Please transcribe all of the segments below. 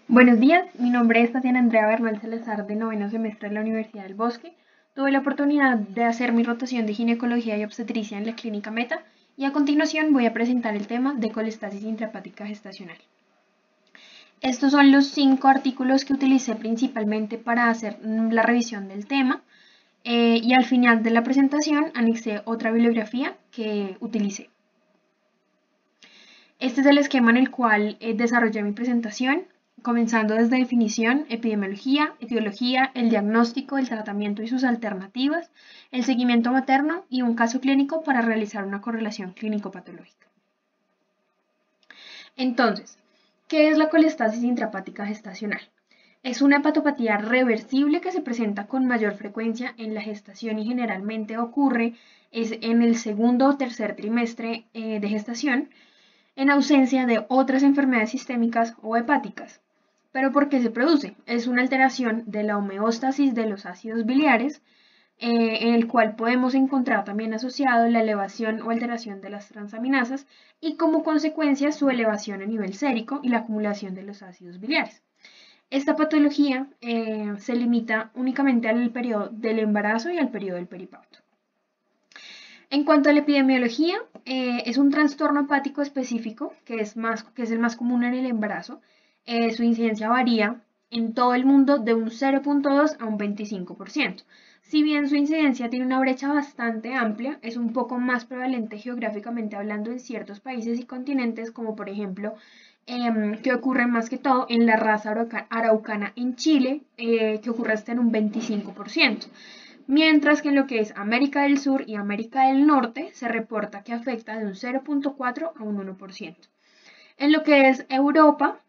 Buenos días, mi nombre es Tatiana Andrea Bernal Salazar de noveno semestre de la Universidad del Bosque. Tuve la oportunidad de hacer mi rotación de ginecología y obstetricia en la clínica Meta y a continuación voy a presentar el tema de colestasis intrahepática gestacional. Estos son los 5 artículos que utilicé principalmente para hacer la revisión del tema y al final de la presentación anexé otra bibliografía que utilicé. Este es el esquema en el cual desarrollé mi presentación, comenzando desde definición, epidemiología, etiología, el diagnóstico, el tratamiento y sus alternativas, el seguimiento materno y un caso clínico para realizar una correlación clínico-patológica. Entonces, ¿qué es la colestasis intrahepática gestacional? Es una hepatopatía reversible que se presenta con mayor frecuencia en la gestación y generalmente ocurre en el segundo o tercer trimestre de gestación, en ausencia de otras enfermedades sistémicas o hepáticas. ¿Pero por qué se produce? Es una alteración de la homeostasis de los ácidos biliares, en el cual podemos encontrar también asociado la elevación o alteración de las transaminasas y como consecuencia su elevación a nivel sérico y la acumulación de los ácidos biliares. Esta patología se limita únicamente al periodo del embarazo y al periodo del periparto. En cuanto a la epidemiología, es un trastorno hepático específico que es el más común en el embarazo. Su incidencia varía en todo el mundo de un 0.2 a un 25%. Si bien su incidencia tiene una brecha bastante amplia, es un poco más prevalente geográficamente hablando en ciertos países y continentes, como por ejemplo, que ocurre más que todo en la raza araucana en Chile, que ocurre hasta en un 25%. Mientras que en lo que es América del Sur y América del Norte se reporta que afecta de un 0.4 a un 1%. En lo que es Europa,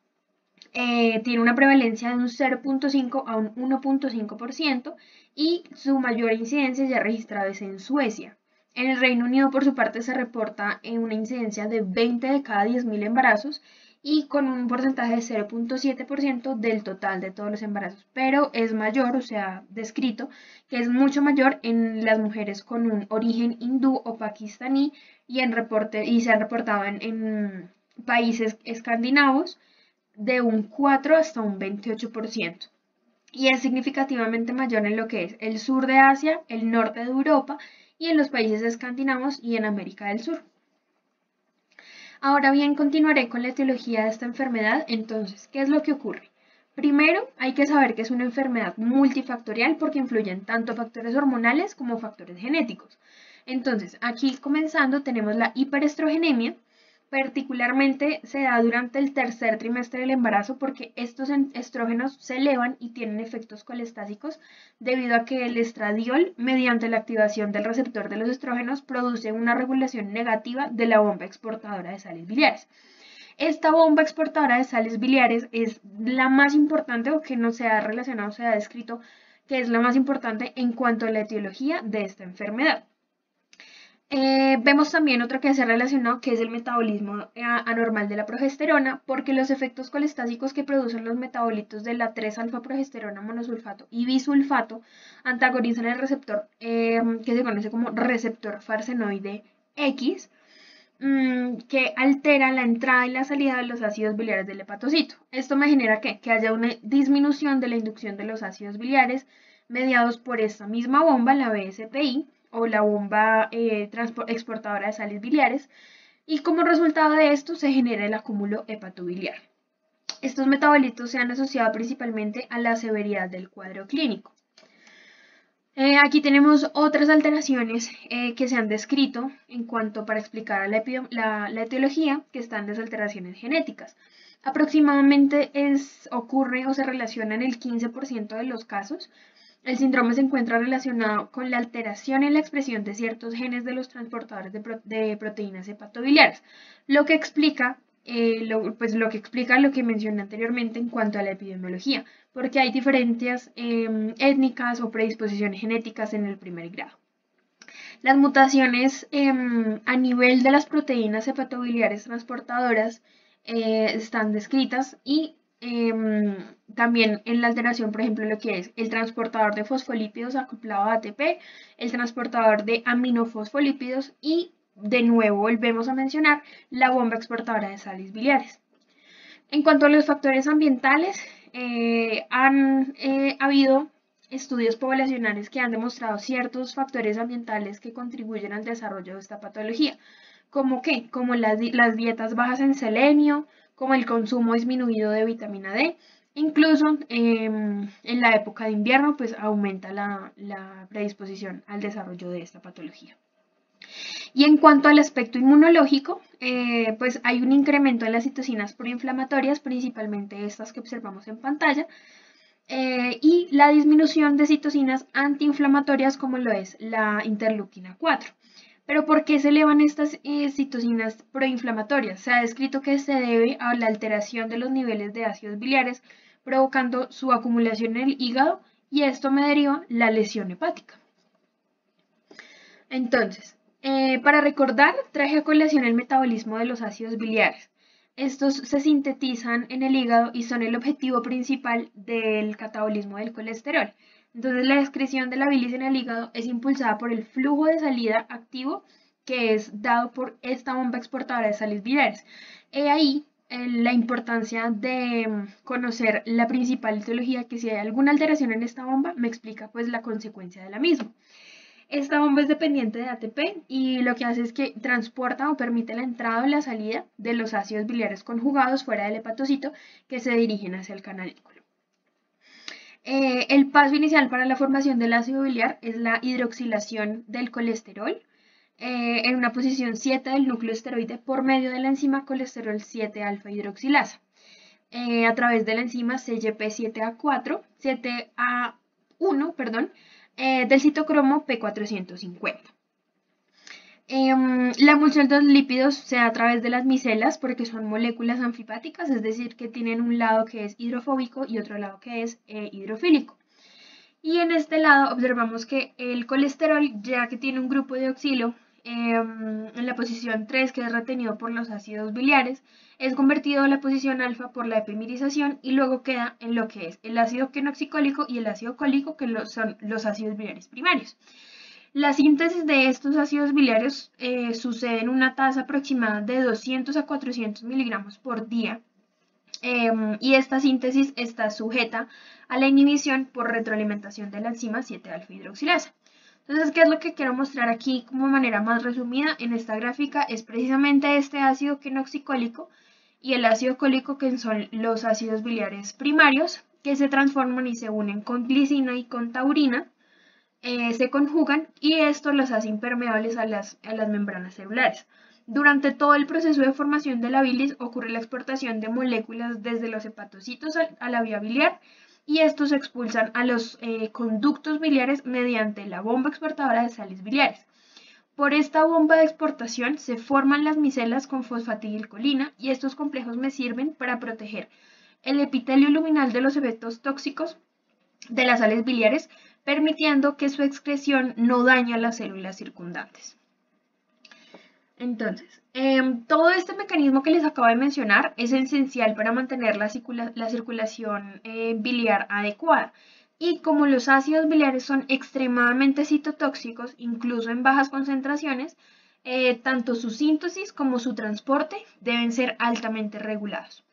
tiene una prevalencia de un 0.5 a un 1.5% y su mayor incidencia ya registrada es en Suecia. En el Reino Unido, por su parte, se reporta una incidencia de 20 de cada 10.000 embarazos y con un porcentaje de 0.7% del total de todos los embarazos, pero es mayor, o sea, descrito, que es mucho mayor en las mujeres con un origen hindú o pakistaní y se ha reportado en países escandinavos de un 4 hasta un 28%. Y es significativamente mayor en lo que es el sur de Asia, el norte de Europa y en los países escandinavos y en América del Sur. Ahora bien, continuaré con la etiología de esta enfermedad. Entonces, ¿qué es lo que ocurre? Primero, hay que saber que es una enfermedad multifactorial porque influyen tanto factores hormonales como factores genéticos. Entonces, aquí comenzando tenemos la hiperestrogenemia. Particularmente se da durante el tercer trimestre del embarazo porque estos estrógenos se elevan y tienen efectos colestásicos debido a que el estradiol, mediante la activación del receptor de los estrógenos, produce una regulación negativa de la bomba exportadora de sales biliares. Esta bomba exportadora de sales biliares es la más importante o que no se ha relacionado, se ha descrito que es la más importante en cuanto a la etiología de esta enfermedad. Vemos también otro que se ha relacionado, que es el metabolismo anormal de la progesterona, porque los efectos colestásicos que producen los metabolitos de la 3-alfa-progesterona monosulfato y bisulfato antagonizan el receptor que se conoce como receptor farsenoide X, que altera la entrada y la salida de los ácidos biliares del hepatocito. Esto me genera que haya una disminución de la inducción de los ácidos biliares mediados por esta misma bomba, la BSPI, o la bomba exportadora de sales biliares, y como resultado de esto se genera el acúmulo hepatobiliar. Estos metabolitos se han asociado principalmente a la severidad del cuadro clínico. Aquí tenemos otras alteraciones que se han descrito en cuanto para explicar la etiología, que están las alteraciones genéticas. Aproximadamente ocurre o se relaciona en el 15% de los casos. El síndrome se encuentra relacionado con la alteración en la expresión de ciertos genes de los transportadores de proteínas hepatobiliares, lo que explica lo que mencioné anteriormente en cuanto a la epidemiología, porque hay diferencias étnicas o predisposiciones genéticas en el primer grado. Las mutaciones a nivel de las proteínas hepatobiliares transportadoras están descritas y también en la alteración, por ejemplo, lo que es el transportador de fosfolípidos acoplado a ATP, el transportador de aminofosfolípidos y de nuevo volvemos a mencionar la bomba exportadora de sales biliares. En cuanto a los factores ambientales, han habido estudios poblacionales que han demostrado ciertos factores ambientales que contribuyen al desarrollo de esta patología. ¿Cómo qué? Como las dietas bajas en selenio, como el consumo disminuido de vitamina D. Incluso en la época de invierno, pues aumenta la predisposición al desarrollo de esta patología. Y en cuanto al aspecto inmunológico, pues hay un incremento en las citocinas proinflamatorias, principalmente estas que observamos en pantalla, y la disminución de citocinas antiinflamatorias como lo es la interleuquina 4. Pero ¿por qué se elevan estas citocinas proinflamatorias? Se ha descrito que se debe a la alteración de los niveles de ácidos biliares, provocando su acumulación en el hígado, y esto me deriva la lesión hepática. Entonces, para recordar, traje a colación el metabolismo de los ácidos biliares. Estos se sintetizan en el hígado y son el objetivo principal del catabolismo del colesterol. Entonces, la excreción de la bilis en el hígado es impulsada por el flujo de salida activo que es dado por esta bomba exportadora de sales biliares. He ahí la importancia de conocer la principal etiología, que si hay alguna alteración en esta bomba, me explica pues la consecuencia de la misma. Esta bomba es dependiente de ATP y lo que hace es que transporta o permite la entrada o la salida de los ácidos biliares conjugados fuera del hepatocito que se dirigen hacia el canarículo. El paso inicial para la formación del ácido biliar es la hidroxilación del colesterol en una posición 7 del núcleo esteroide por medio de la enzima colesterol 7 alfa hidroxilasa a través de la enzima CYP7A1, del citocromo P450. La emulsión de los lípidos se da a través de las micelas porque son moléculas anfipáticas, es decir, que tienen un lado que es hidrofóbico y otro lado que es hidrofílico. Y en este lado observamos que el colesterol, ya que tiene un grupo de oxilo en la posición 3, que es retenido por los ácidos biliares, es convertido a la posición alfa por la epimerización y luego queda en lo que es el ácido quenoxicólico y el ácido cólico, que son los ácidos biliares primarios. La síntesis de estos ácidos biliares sucede en una tasa aproximada de 200 a 400 miligramos por día. Y esta síntesis está sujeta a la inhibición por retroalimentación de la enzima 7-alfa hidroxilasa. Entonces, ¿qué es lo que quiero mostrar aquí como manera más resumida en esta gráfica? Es precisamente este ácido quenoxicólico y el ácido cólico, que son los ácidos biliares primarios, que se transforman y se unen con glicina y con taurina, se conjugan y esto los hace impermeables a las membranas celulares. Durante todo el proceso de formación de la bilis ocurre la exportación de moléculas desde los hepatocitos a la vía biliar y estos se expulsan a los conductos biliares mediante la bomba exportadora de sales biliares. Por esta bomba de exportación se forman las micelas con fosfatidilcolina y estos complejos me sirven para proteger el epitelio luminal de los efectos tóxicos de las sales biliares, permitiendo que su excreción no dañe a las células circundantes. Entonces, todo este mecanismo que les acabo de mencionar es esencial para mantener la circulación biliar adecuada. Y como los ácidos biliares son extremadamente citotóxicos, incluso en bajas concentraciones, tanto su síntesis como su transporte deben ser altamente regulados.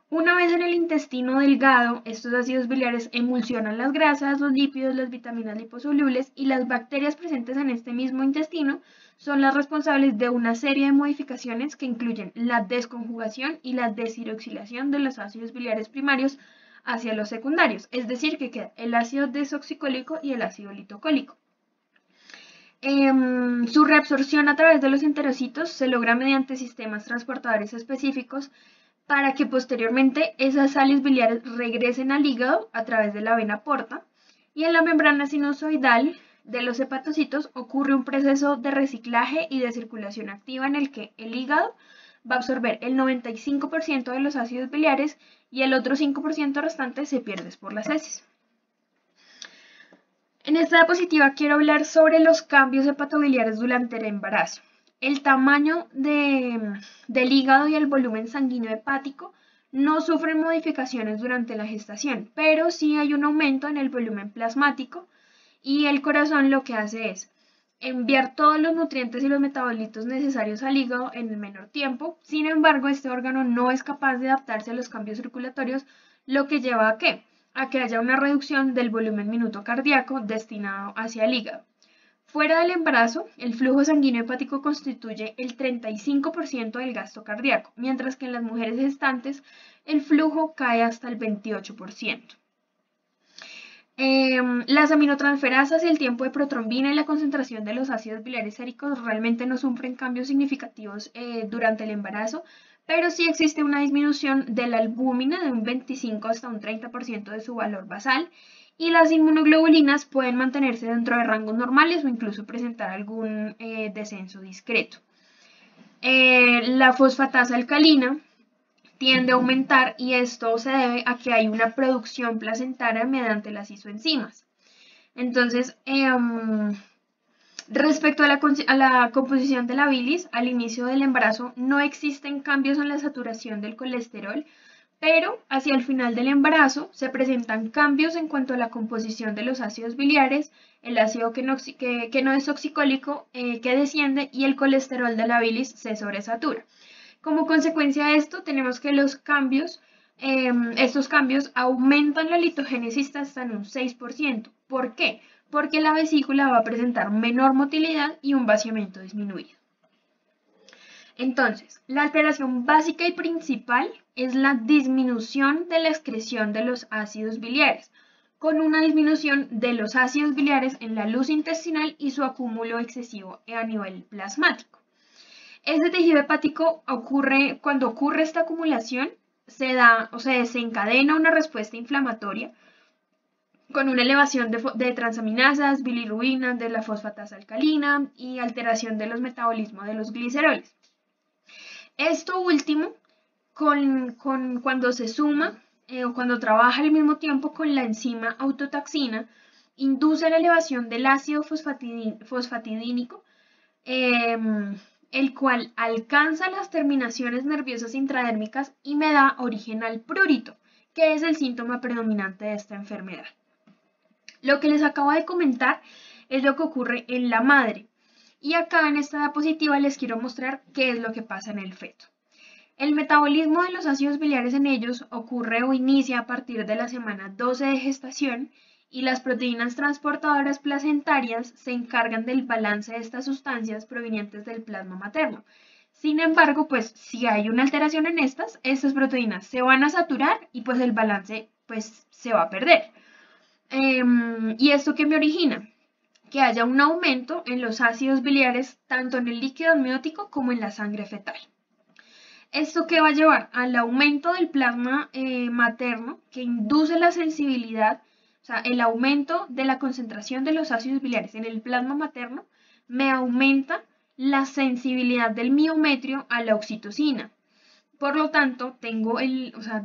Una vez en el intestino delgado, estos ácidos biliares emulsionan las grasas, los lípidos, las vitaminas liposolubles y las bacterias presentes en este mismo intestino son las responsables de una serie de modificaciones que incluyen la desconjugación y la deshidroxilación de los ácidos biliares primarios hacia los secundarios, es decir, que queda el ácido desoxicólico y el ácido litocólico. Su reabsorción a través de los enterocitos se logra mediante sistemas transportadores específicos para que posteriormente esas sales biliares regresen al hígado a través de la vena porta, y en la membrana sinusoidal de los hepatocitos ocurre un proceso de reciclaje y de circulación activa en el que el hígado va a absorber el 95% de los ácidos biliares y el otro 5% restante se pierde por las heces. En esta diapositiva quiero hablar sobre los cambios hepatobiliares durante el embarazo. El tamaño del hígado y el volumen sanguíneo hepático no sufren modificaciones durante la gestación, pero sí hay un aumento en el volumen plasmático y el corazón lo que hace es enviar todos los nutrientes y los metabolitos necesarios al hígado en el menor tiempo. Sin embargo, este órgano no es capaz de adaptarse a los cambios circulatorios, lo que lleva a qué? A que haya una reducción del volumen minuto cardíaco destinado hacia el hígado. Fuera del embarazo, el flujo sanguíneo hepático constituye el 35% del gasto cardíaco, mientras que en las mujeres gestantes el flujo cae hasta el 28%. Las aminotransferasas y el tiempo de protrombina y la concentración de los ácidos biliares séricos realmente no sufren cambios significativos durante el embarazo, pero sí existe una disminución de la albúmina de un 25 hasta un 30% de su valor basal, y las inmunoglobulinas pueden mantenerse dentro de rangos normales o incluso presentar algún descenso discreto. La fosfatasa alcalina tiende a aumentar, y esto se debe a que hay una producción placentaria mediante las isoenzimas. Entonces, respecto a la composición de la bilis, al inicio del embarazo no existen cambios en la saturación del colesterol, pero hacia el final del embarazo se presentan cambios en cuanto a la composición de los ácidos biliares, el ácido que no es toxicólico que desciende, y el colesterol de la bilis se sobresatura. Como consecuencia de esto, tenemos que estos cambios aumentan la litogénesis hasta en un 6%. ¿Por qué? Porque la vesícula va a presentar menor motilidad y un vaciamiento disminuido. Entonces, la alteración básica y principal es la disminución de la excreción de los ácidos biliares, con una disminución de los ácidos biliares en la luz intestinal y su acúmulo excesivo a nivel plasmático. Este tejido hepático cuando ocurre esta acumulación, se desencadena una respuesta inflamatoria con una elevación de transaminasas, bilirrubina, de la fosfatasa alcalina y alteración de los metabolismos de los gliceroles. Esto último, cuando se suma o cuando trabaja al mismo tiempo con la enzima autotaxina, induce la elevación del ácido fosfatidínico, el cual alcanza las terminaciones nerviosas intradérmicas y me da origen al prurito, que es el síntoma predominante de esta enfermedad. Lo que les acabo de comentar es lo que ocurre en la madre, y acá en esta diapositiva les quiero mostrar qué es lo que pasa en el feto. El metabolismo de los ácidos biliares en ellos ocurre o inicia a partir de la semana 12 de gestación, y las proteínas transportadoras placentarias se encargan del balance de estas sustancias provenientes del plasma materno. Sin embargo, pues si hay una alteración en estas proteínas se van a saturar y pues el balance pues se va a perder. ¿Y esto qué me origina? Que haya un aumento en los ácidos biliares tanto en el líquido amniótico como en la sangre fetal. ¿Esto qué va a llevar? Al aumento del plasma materno, que induce la sensibilidad. O sea, el aumento de la concentración de los ácidos biliares en el plasma materno me aumenta la sensibilidad del miometrio a la oxitocina. Por lo tanto,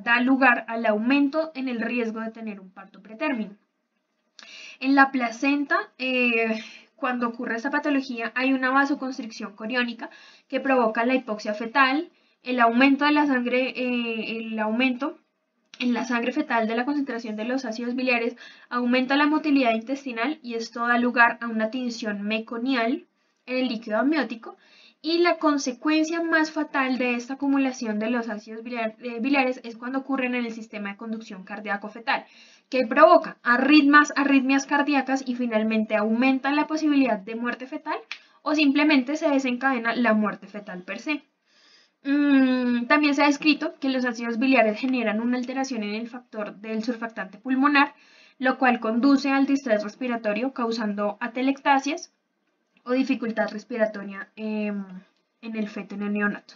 da lugar al aumento en el riesgo de tener un parto pretérmino. En la placenta, cuando ocurre esta patología, hay una vasoconstricción coriónica que provoca la hipoxia fetal, el aumento de la sangre, en la sangre fetal de la concentración de los ácidos biliares aumenta la motilidad intestinal, y esto da lugar a una tinción meconial en el líquido amniótico, y la consecuencia más fatal de esta acumulación de los ácidos biliares es cuando ocurren en el sistema de conducción cardíaco-fetal, que provoca arritmias cardíacas y finalmente aumenta la posibilidad de muerte fetal, o simplemente se desencadena la muerte fetal per se. También se ha descrito que los ácidos biliares generan una alteración en el factor del surfactante pulmonar, lo cual conduce al distrés respiratorio, causando atelectasias o dificultad respiratoria en el feto, en el neonato.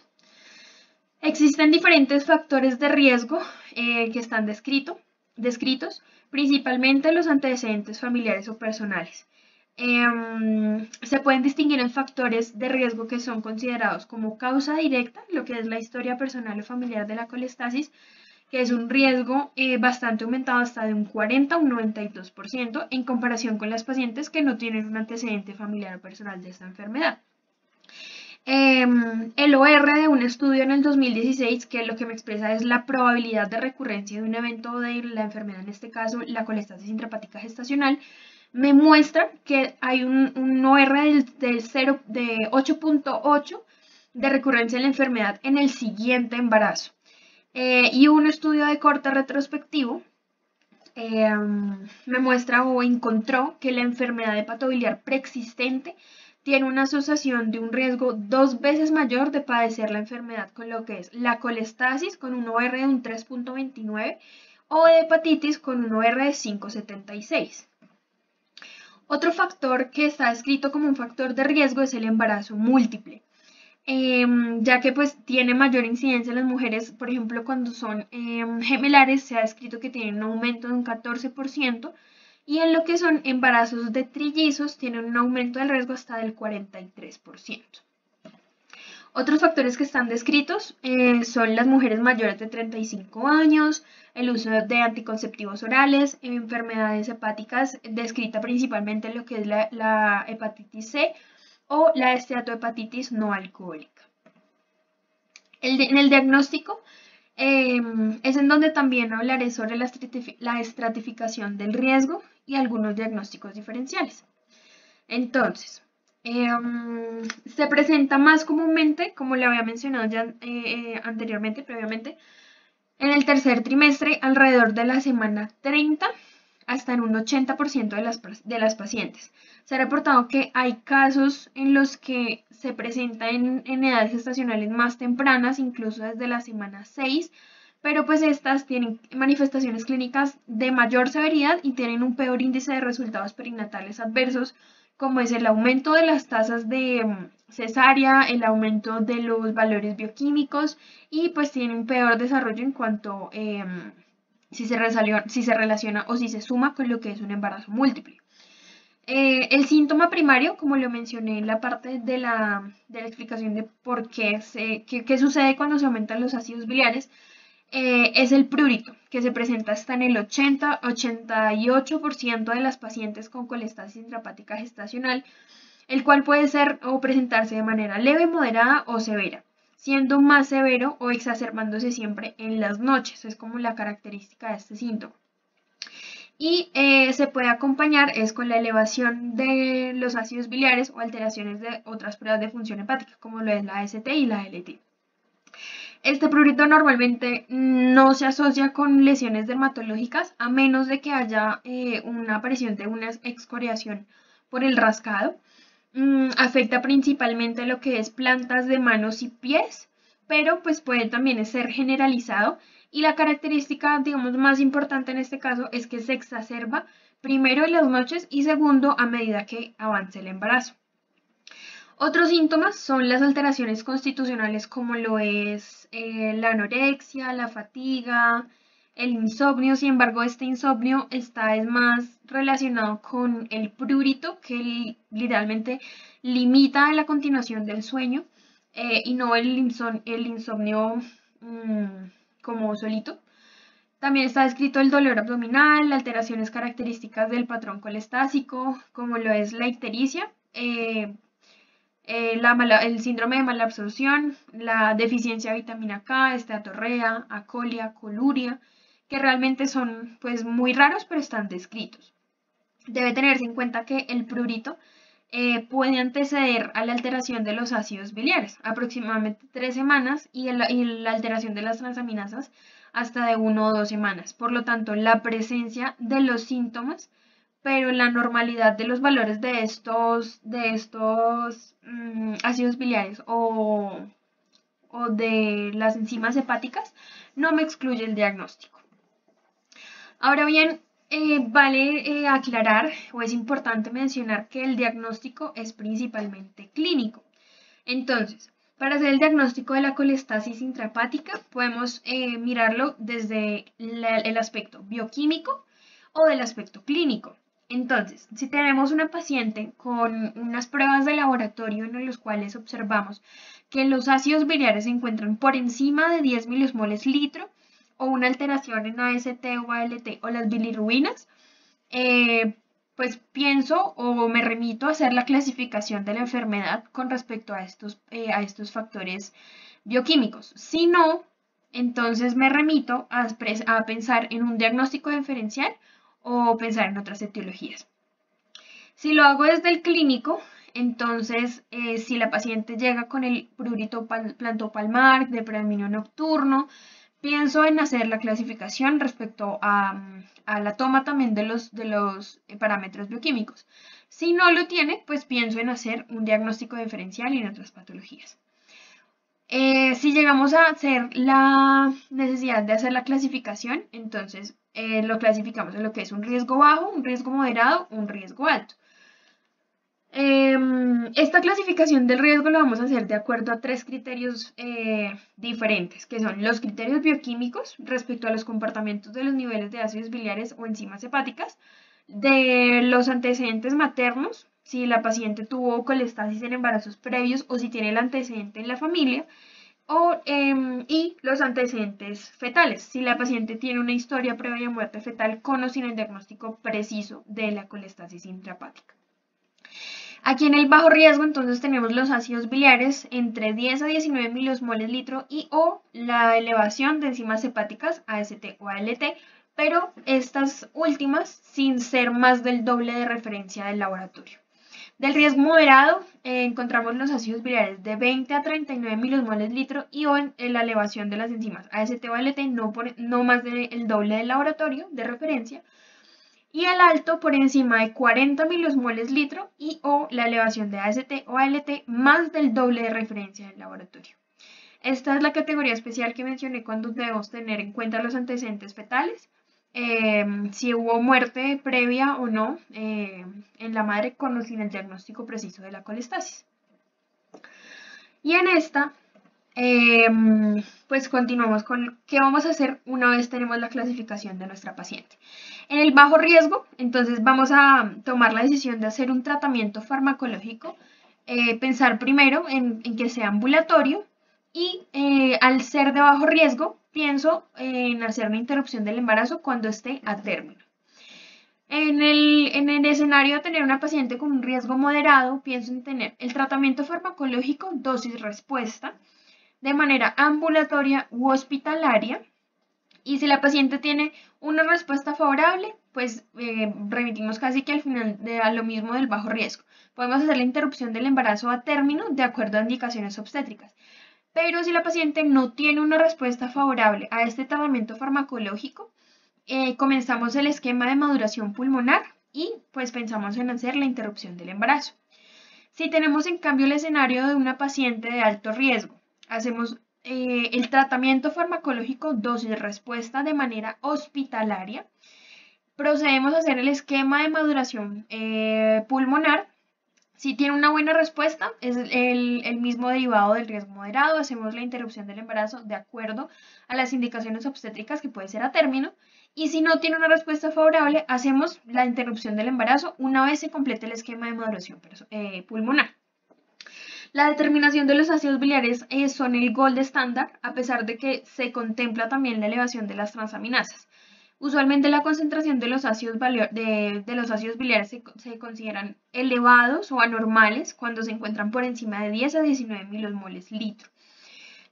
Existen diferentes factores de riesgo que están descritos, principalmente los antecedentes familiares o personales. Se pueden distinguir en factores de riesgo que son considerados como causa directa, lo que es la historia personal o familiar de la colestasis, que es un riesgo bastante aumentado hasta de un 40 a un 92% en comparación con las pacientes que no tienen un antecedente familiar o personal de esta enfermedad. El OR de un estudio en el 2016, que lo que me expresa es la probabilidad de recurrencia de un evento de la enfermedad, en este caso la colestasis intrahepática gestacional, me muestra que hay un OR de 8.8 de recurrencia en la enfermedad en el siguiente embarazo. Y un estudio de corte retrospectivo me muestra o encontró que la enfermedad hepatobiliar preexistente tiene una asociación de un riesgo 2 veces mayor de padecer la enfermedad con lo que es la colestasis con un OR de un 3.29 o de hepatitis con un OR de 5.76. Otro factor que está descrito como un factor de riesgo es el embarazo múltiple. Ya que pues tiene mayor incidencia en las mujeres, por ejemplo, cuando son gemelares, se ha descrito que tienen un aumento de un 14%, y en lo que son embarazos de trillizos tienen un aumento del riesgo hasta del 43%. Otros factores que están descritos son las mujeres mayores de 35 años, el uso de anticonceptivos orales, enfermedades hepáticas, descrita principalmente en lo que es la hepatitis C, o la esteatohepatitis no alcohólica. En el diagnóstico es en donde también hablaré sobre la estratificación del riesgo y algunos diagnósticos diferenciales. Entonces, se presenta más comúnmente, como le había mencionado ya anteriormente, previamente, en el tercer trimestre, alrededor de la semana 30, hasta en un 80% de las pacientes. Se ha reportado que hay casos en los que se presenta en edades gestacionales más tempranas, incluso desde la semana 6, pero pues estas tienen manifestaciones clínicas de mayor severidad y tienen un peor índice de resultados perinatales adversos, como es el aumento de las tasas de cesárea, el aumento de los valores bioquímicos y pues tiene un peor desarrollo en cuanto si se relaciona o si se suma con lo que es un embarazo múltiple. El síntoma primario, como lo mencioné en la parte de la explicación de por qué sucede cuando se aumentan los ácidos biliares, es el prurito, que se presenta hasta en el 80-88% de las pacientes con colestasis intrahepática gestacional, el cual puede ser o presentarse de manera leve, moderada o severa, siendo más severo o exacerbándose siempre en las noches. Es como la característica de este síntoma. Y se puede acompañar con la elevación de los ácidos biliares o alteraciones de otras pruebas de función hepática, como lo es la AST y la LT. Este prurito normalmente no se asocia con lesiones dermatológicas a menos de que haya una aparición de una excoriación por el rascado. Afecta principalmente lo que es plantas de manos y pies, pero pues puede también ser generalizado, y la característica, digamos, más importante en este caso es que se exacerba primero en las noches y segundo a medida que avance el embarazo. Otros síntomas son las alteraciones constitucionales como lo es la anorexia, la fatiga, el insomnio. Sin embargo, este insomnio es más relacionado con el prurito, que literalmente limita la continuación del sueño y no el insomnio como solito. También está descrito el dolor abdominal, alteraciones características del patrón colestásico, como lo es la ictericia, el síndrome de malabsorción, la deficiencia de vitamina K, esteatorrea, acolia, coluria, que realmente son pues muy raros pero están descritos. Debe tenerse en cuenta que el prurito puede anteceder a la alteración de los ácidos biliares, aproximadamente 3 semanas, y la alteración de las transaminasas hasta de 1 o 2 semanas. Por lo tanto, la presencia de los síntomas, pero la normalidad de los valores de estos ácidos biliares o de las enzimas hepáticas no me excluye el diagnóstico. Ahora bien, vale aclarar o es importante mencionar que el diagnóstico es principalmente clínico. Entonces, para hacer el diagnóstico de la colestasis intrahepática podemos mirarlo desde el aspecto bioquímico o del aspecto clínico. Entonces, si tenemos una paciente con unas pruebas de laboratorio en los cuales observamos que los ácidos biliares se encuentran por encima de 10 milismoles litro, o una alteración en AST o ALT o las bilirrubinas, pues pienso o me remito a hacer la clasificación de la enfermedad con respecto a estos factores bioquímicos. Si no, entonces me remito a pensar en un diagnóstico diferencial o pensar en otras etiologías. Si lo hago desde el clínico, entonces si la paciente llega con el prurito plantopalmar de predominio nocturno, pienso en hacer la clasificación respecto a la toma también de los parámetros bioquímicos. Si no lo tiene, pues pienso en hacer un diagnóstico diferencial y en otras patologías. Si llegamos a hacer la necesidad de hacer la clasificación, entonces lo clasificamos en lo que es un riesgo bajo, un riesgo moderado, un riesgo alto. Esta clasificación del riesgo lo vamos a hacer de acuerdo a 3 criterios diferentes, que son los criterios bioquímicos respecto a los comportamientos de los niveles de ácidos biliares o enzimas hepáticas, de los antecedentes maternos, si la paciente tuvo colestasis en embarazos previos o si tiene el antecedente en la familia, y los antecedentes fetales, si la paciente tiene una historia previa de muerte fetal con o sin el diagnóstico preciso de la colestasis intrahepática. Aquí en el bajo riesgo entonces tenemos los ácidos biliares entre 10 a 19 milosmoles litro y o la elevación de enzimas hepáticas AST o ALT, pero estas últimas sin ser más del doble de referencia del laboratorio. Del riesgo moderado encontramos los ácidos biliares de 20 a 39 milosmoles litro y o en la elevación de las enzimas AST o ALT no más del doble del laboratorio de referencia, y el alto por encima de 40 milosmoles litro y o la elevación de AST o ALT más del doble de referencia del laboratorio. Esta es la categoría especial que mencioné cuando debemos tener en cuenta los antecedentes fetales, si hubo muerte previa o no en la madre con o sin el diagnóstico preciso de la colestasis. Y en esta, pues continuamos con qué vamos a hacer una vez tenemos la clasificación de nuestra paciente. En el bajo riesgo, entonces vamos a tomar la decisión de hacer un tratamiento farmacológico, pensar primero en que sea ambulatorio y al ser de bajo riesgo, pienso en hacer una interrupción del embarazo cuando esté a término. En el escenario de tener una paciente con un riesgo moderado, pienso en tener el tratamiento farmacológico dosis-respuesta de manera ambulatoria u hospitalaria. Y si la paciente tiene una respuesta favorable, pues remitimos casi que al final a lo mismo del bajo riesgo. Podemos hacer la interrupción del embarazo a término de acuerdo a indicaciones obstétricas. Pero si la paciente no tiene una respuesta favorable a este tratamiento farmacológico, comenzamos el esquema de maduración pulmonar y pues pensamos en hacer la interrupción del embarazo. Si tenemos en cambio el escenario de una paciente de alto riesgo, hacemos el tratamiento farmacológico dosis-respuesta de manera hospitalaria. Procedemos a hacer el esquema de maduración pulmonar. Si tiene una buena respuesta, es el mismo derivado del riesgo moderado. Hacemos la interrupción del embarazo de acuerdo a las indicaciones obstétricas, que puede ser a término. Y si no tiene una respuesta favorable, hacemos la interrupción del embarazo una vez se complete el esquema de maduración pulmonar. La determinación de los ácidos biliares son el gold estándar, a pesar de que se contempla también la elevación de las transaminasas. Usualmente la concentración de los ácidos biliares se consideran elevados o anormales cuando se encuentran por encima de 10 a 19 milosmoles litro.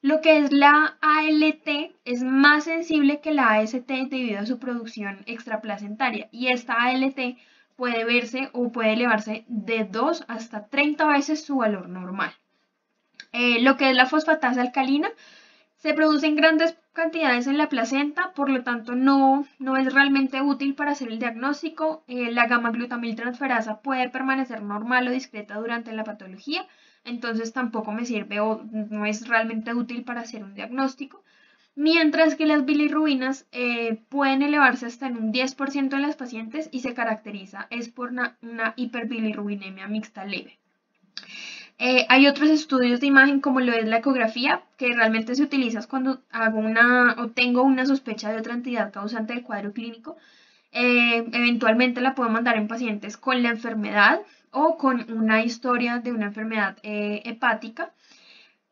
Lo que es la ALT es más sensible que la AST debido a su producción extraplacentaria, y esta ALT puede verse o puede elevarse de 2 hasta 30 veces su valor normal. Lo que es la fosfatasa alcalina se produce en grandes cantidades en la placenta, por lo tanto no es realmente útil para hacer el diagnóstico. La gamma-glutamiltransferasa puede permanecer normal o discreta durante la patología, entonces tampoco me sirve o no es realmente útil para hacer un diagnóstico. Mientras que las bilirrubinas pueden elevarse hasta en un 10% en las pacientes y se caracteriza por una hiperbilirrubinemia mixta leve. Hay otros estudios de imagen como lo es la ecografía, que realmente se utiliza cuando tengo una sospecha de otra entidad causante del cuadro clínico. Eventualmente la puedo mandar en pacientes con la enfermedad o con una historia de una enfermedad hepática.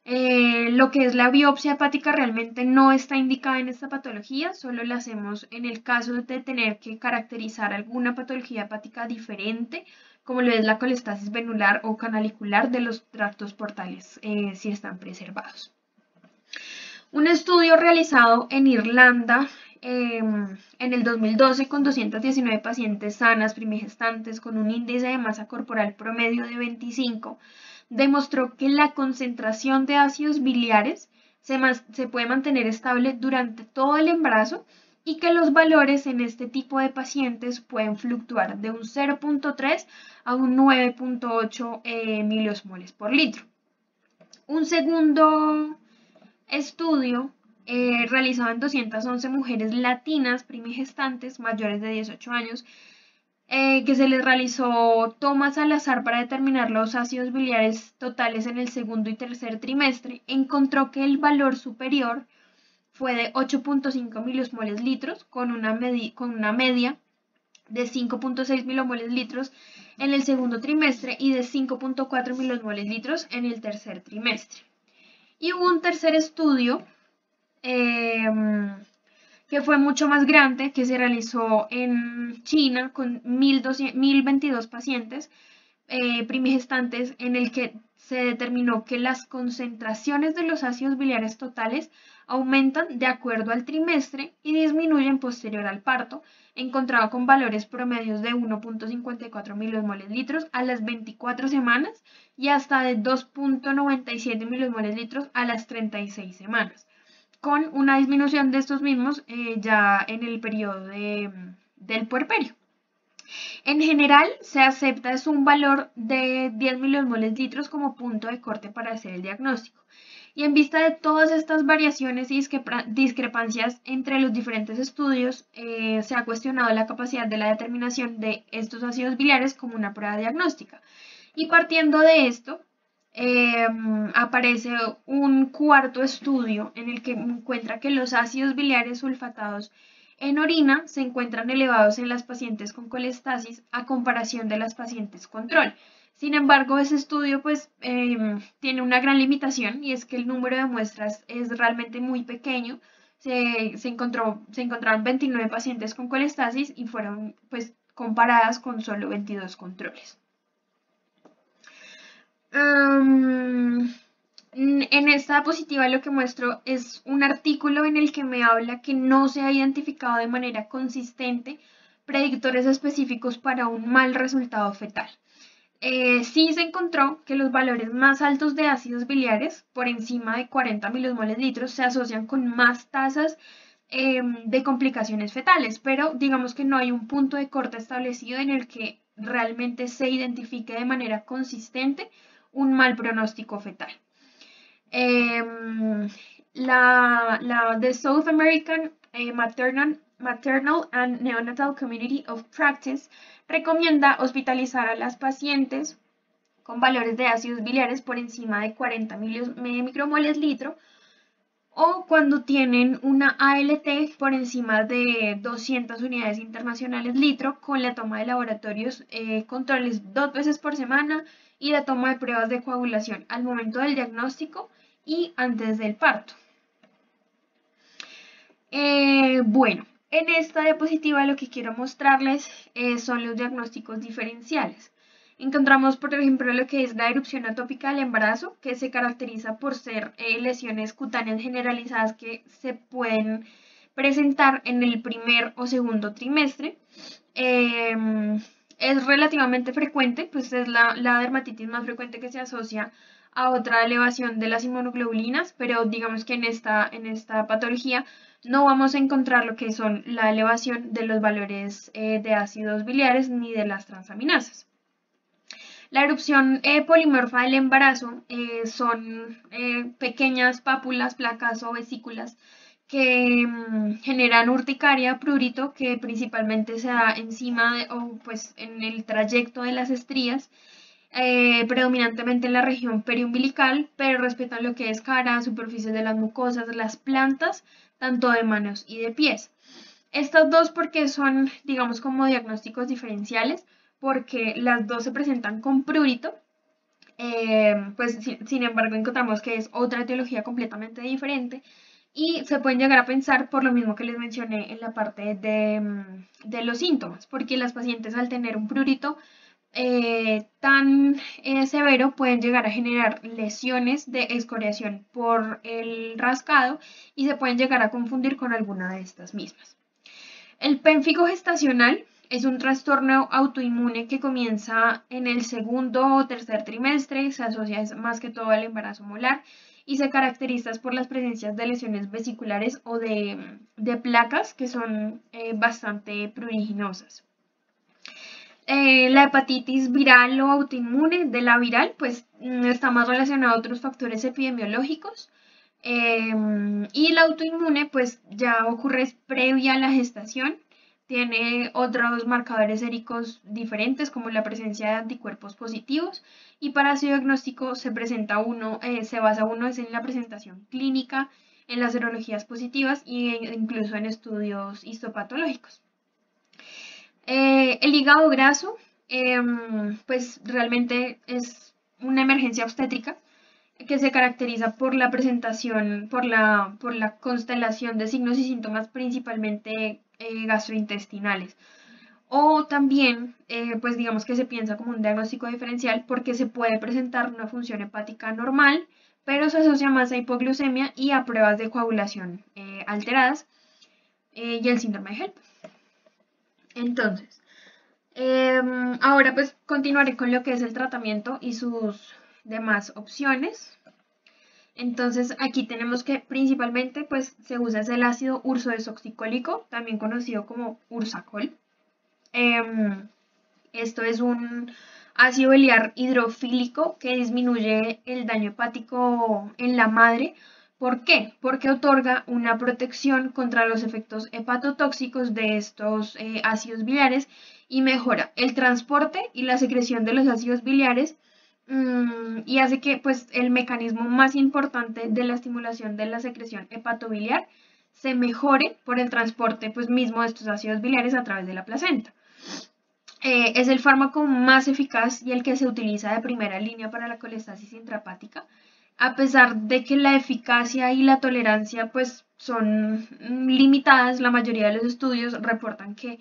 Lo que es la biopsia hepática realmente no está indicada en esta patología, solo la hacemos en el caso de tener que caracterizar alguna patología hepática diferente, como lo es la colestasis venular o canalicular de los tractos portales, si están preservados. Un estudio realizado en Irlanda en el 2012 con 219 pacientes sanas primigestantes con un índice de masa corporal promedio de 25, demostró que la concentración de ácidos biliares se puede mantener estable durante todo el embarazo y que los valores en este tipo de pacientes pueden fluctuar de un 0.3 a un 9.8 miliosmoles por litro. Un segundo estudio realizado en 211 mujeres latinas primigestantes mayores de 18 años, que se les realizó tomas al azar para determinar los ácidos biliares totales en el segundo y tercer trimestre, encontró que el valor superior fue de 8.5 miliosmoles litros con una media de 5.6 milomoles litros en el segundo trimestre y de 5.4 milomoles litros en el tercer trimestre. Y hubo un tercer estudio que fue mucho más grande, que se realizó en China con 1022 pacientes primigestantes, en el que se determinó que las concentraciones de los ácidos biliares totales aumentan de acuerdo al trimestre y disminuyen posterior al parto, encontrado con valores promedios de 1.54 miliomoles litros a las 24 semanas y hasta de 2.97 miliomoles litros a las 36 semanas, con una disminución de estos mismos ya en el periodo del puerperio. En general, se acepta es un valor de 10 miliosmoles litros como punto de corte para hacer el diagnóstico. Y en vista de todas estas variaciones y discrepancias entre los diferentes estudios, se ha cuestionado la capacidad de la determinación de estos ácidos biliares como una prueba diagnóstica. Y partiendo de esto, aparece un cuarto estudio en el que encuentra que los ácidos biliares sulfatados en orina se encuentran elevados en las pacientes con colestasis a comparación de las pacientes control. Sin embargo, ese estudio pues tiene una gran limitación, y es que el número de muestras es realmente muy pequeño. Se encontraron 29 pacientes con colestasis y fueron pues comparadas con solo 22 controles. En esta diapositiva lo que muestro es un artículo en el que me habla que no se ha identificado de manera consistente predictores específicos para un mal resultado fetal. Sí se encontró que los valores más altos de ácidos biliares, por encima de 40 miliomoles litros, se asocian con más tasas de complicaciones fetales, pero digamos que no hay un punto de corte establecido en el que realmente se identifique de manera consistente un mal pronóstico fetal. The South American Maternal and Neonatal Community of Practice recomienda hospitalizar a las pacientes con valores de ácidos biliares por encima de 40 micromoles litro, o cuando tienen una ALT por encima de 200 unidades internacionales litro, con la toma de laboratorios controles 2 veces por semana y la toma de pruebas de coagulación al momento del diagnóstico y antes del parto. Bueno, en esta diapositiva lo que quiero mostrarles son los diagnósticos diferenciales. Encontramos, por ejemplo, lo que es la erupción atópica del embarazo, que se caracteriza por ser lesiones cutáneas generalizadas que se pueden presentar en el primer o segundo trimestre. Es relativamente frecuente, pues es la dermatitis más frecuente que se asocia a otra elevación de las inmunoglobulinas, pero digamos que en esta patología no vamos a encontrar lo que son la elevación de los valores de ácidos biliares ni de las transaminasas. La erupción polimorfa del embarazo son pequeñas pápulas, placas o vesículas que generan urticaria, prurito, que principalmente se da encima o pues en el trayecto de las estrías, predominantemente en la región periumbilical, pero respetan lo que es cara, superficies de las mucosas, las plantas, tanto de manos y de pies. Estas dos porque son, digamos, como diagnósticos diferenciales, porque las dos se presentan con prurito, pues sin embargo encontramos que es otra etiología completamente diferente y se pueden llegar a pensar por lo mismo que les mencioné en la parte de los síntomas, porque las pacientes al tener un prurito tan severo pueden llegar a generar lesiones de excoriación por el rascado y se pueden llegar a confundir con alguna de estas mismas. El pénfigo gestacional es un trastorno autoinmune que comienza en el segundo o tercer trimestre, se asocia más que todo al embarazo molar y se caracteriza por las presencias de lesiones vesiculares o de placas que son bastante pruriginosas. La hepatitis viral o autoinmune de la viral pues está más relacionada a otros factores epidemiológicos. Y la autoinmune pues ya ocurre previa a la gestación, tiene otros marcadores séricos diferentes como la presencia de anticuerpos positivos y para su diagnóstico se basa uno es en la presentación clínica, en las serologías positivas e incluso en estudios histopatológicos. El hígado graso pues realmente es una emergencia obstétrica que se caracteriza por la presentación, por la constelación de signos y síntomas principalmente gastrointestinales. O también, pues digamos que se piensa como un diagnóstico diferencial porque se puede presentar una función hepática normal, pero se asocia más a hipoglucemia y a pruebas de coagulación alteradas y el síndrome de HELP. Entonces, ahora pues continuaré con lo que es el tratamiento y sus demás opciones. Entonces aquí tenemos que principalmente pues se usa el ácido ursodesoxicólico, también conocido como Ursacol. Esto es un ácido biliar hidrofílico que disminuye el daño hepático en la madre. ¿Por qué? Porque otorga una protección contra los efectos hepatotóxicos de estos ácidos biliares y mejora el transporte y la secreción de los ácidos biliares y hace que pues, el mecanismo más importante de la estimulación de la secreción hepatobiliar se mejore por el transporte pues, mismo de estos ácidos biliares a través de la placenta. Es el fármaco más eficaz y el que se utiliza de primera línea para la colestasis intrahepática, a pesar de que la eficacia y la tolerancia pues, son limitadas. La mayoría de los estudios reportan que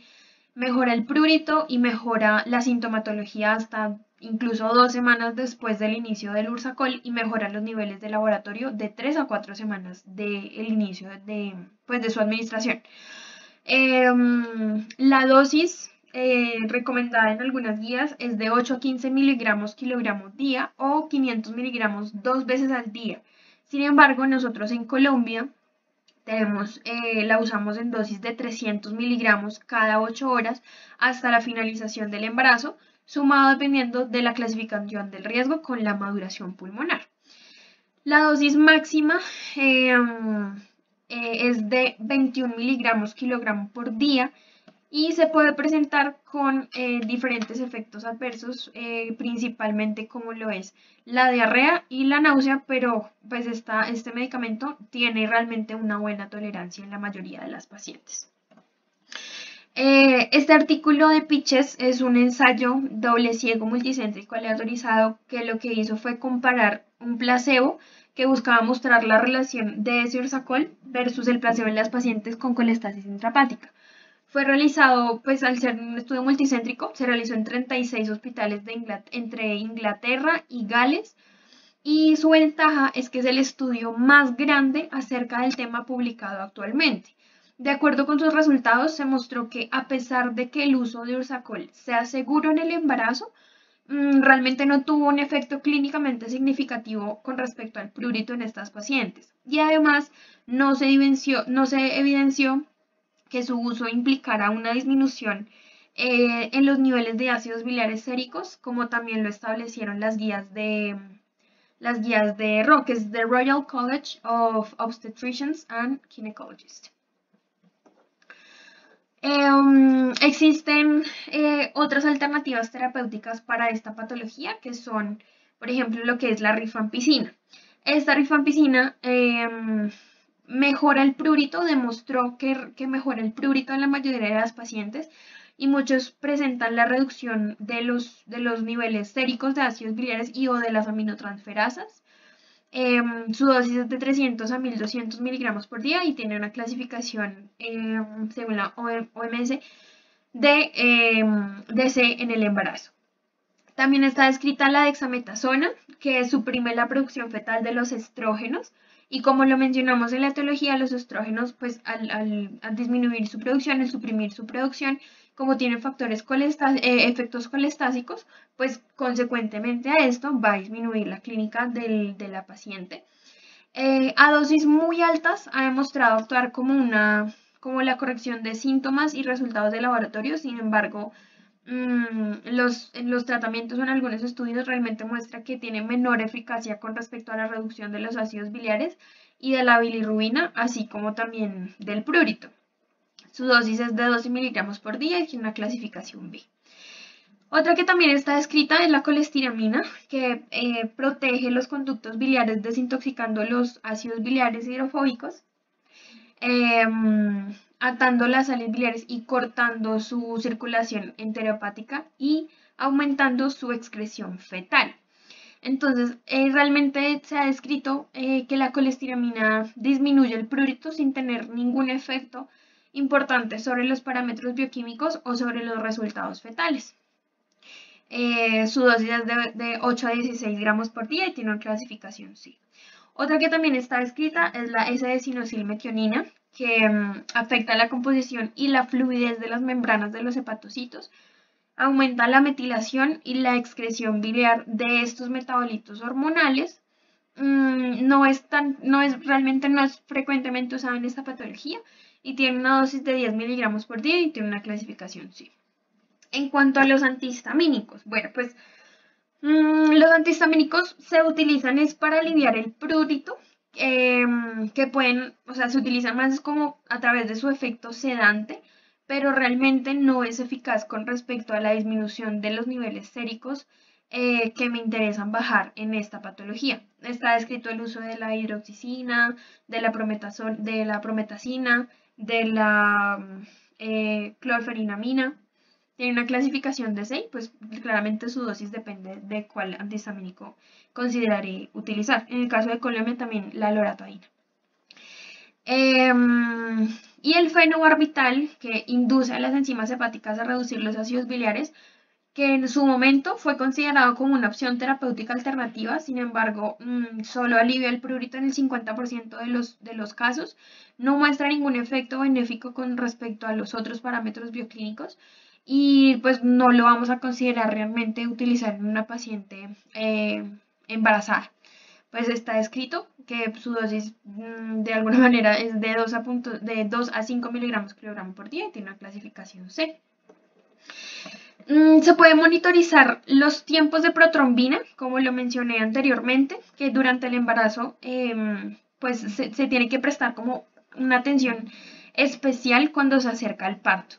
mejora el prurito y mejora la sintomatología hasta incluso 2 semanas después del inicio del Ursacol y mejora los niveles de laboratorio de 3 a 4 semanas del inicio de su administración. La dosis recomendada en algunas guías es de 8 a 15 miligramos kilogramo día o 500 miligramos 2 veces al día. Sin embargo, nosotros en Colombia la usamos en dosis de 300 miligramos cada 8 horas hasta la finalización del embarazo, sumado dependiendo de la clasificación del riesgo con la maduración pulmonar. La dosis máxima es de 21 miligramos kilogramo por día y se puede presentar con diferentes efectos adversos, principalmente como lo es la diarrea y la náusea, pero pues este medicamento tiene realmente una buena tolerancia en la mayoría de las pacientes. Este artículo de Pitches es un ensayo doble ciego multicéntrico aleatorizado que lo que hizo fue comparar un placebo que buscaba mostrar la relación de ese Ursacol versus el placebo en las pacientes con colestasis intrahepática. Fue realizado, pues al ser un estudio multicéntrico, se realizó en 36 hospitales entre Inglaterra y Gales y su ventaja es que es el estudio más grande acerca del tema publicado actualmente. De acuerdo con sus resultados, se mostró que a pesar de que el uso de Ursacol sea seguro en el embarazo, realmente no tuvo un efecto clínicamente significativo con respecto al prurito en estas pacientes. Y además no se evidenció que su uso implicara una disminución en los niveles de ácidos biliares séricos, como también lo establecieron las guías de ROC, de Royal College of Obstetricians and Gynecologists. Existen otras alternativas terapéuticas para esta patología que son, por ejemplo, lo que es la rifampicina. Esta rifampicina mejora el prurito, demostró que mejora el prurito en la mayoría de las pacientes y muchos presentan la reducción de los niveles séricos de ácidos biliares y o de las aminotransferasas. Su dosis es de 300 a 1200 miligramos por día y tiene una clasificación según la OMS de C en el embarazo. También está descrita la dexametasona, que suprime la producción fetal de los estrógenos. Y como lo mencionamos en la etiología, los estrógenos, pues al disminuir su producción, al suprimir su producción, como tienen efectos colestásicos, pues consecuentemente a esto va a disminuir la clínica de la paciente. A dosis muy altas ha demostrado actuar como la corrección de síntomas y resultados de laboratorio. Sin embargo, los tratamientos en algunos estudios realmente muestra que tiene menor eficacia con respecto a la reducción de los ácidos biliares y de la bilirrubina, así como también del prurito. Su dosis es de 12 miligramos por día y tiene una clasificación B. Otra que también está descrita es la colestiramina, que protege los conductos biliares desintoxicando los ácidos biliares hidrofóbicos, atando las sales biliares y cortando su circulación enterohepática y aumentando su excreción fetal. Entonces, realmente se ha descrito que la colestiramina disminuye el prurito sin tener ningún efecto importante sobre los parámetros bioquímicos o sobre los resultados fetales. Su dosis es de 8 a 16 gramos por día y tiene una clasificación C. Otra que también está descrita es la S-desinocilmetionina, que afecta la composición y la fluidez de las membranas de los hepatocitos, aumenta la metilación y la excreción biliar de estos metabolitos hormonales. No es frecuentemente usada en esta patología y tiene una dosis de 10 miligramos por día y tiene una clasificación C. En cuanto a los antihistamínicos, bueno, pues los antihistamínicos se utilizan es para aliviar el prurito, que pueden, o sea, se utilizan más como a través de su efecto sedante, pero realmente no es eficaz con respecto a la disminución de los niveles séricos que me interesan bajar en esta patología. Está descrito el uso de la hidroxicina, de la prometacina, de la clorferinamina. Tiene una clasificación de 6, pues claramente su dosis depende de cuál antihistamínico consideraré utilizar. En el caso de Colombia también la loratadina. Y el fenobarbital, que induce a las enzimas hepáticas a reducir los ácidos biliares, que en su momento fue considerado como una opción terapéutica alternativa. Sin embargo, solo alivia el prurito en el 50% de los casos, no muestra ningún efecto benéfico con respecto a los otros parámetros bioclínicos y pues no lo vamos a considerar realmente utilizar en una paciente embarazada. Pues está escrito que su dosis de alguna manera es de 2 a 5 miligramos kilogramo por día y tiene una clasificación C. Se puede monitorizar los tiempos de protrombina, como lo mencioné anteriormente, que durante el embarazo pues se tiene que prestar como una atención especial cuando se acerca al parto.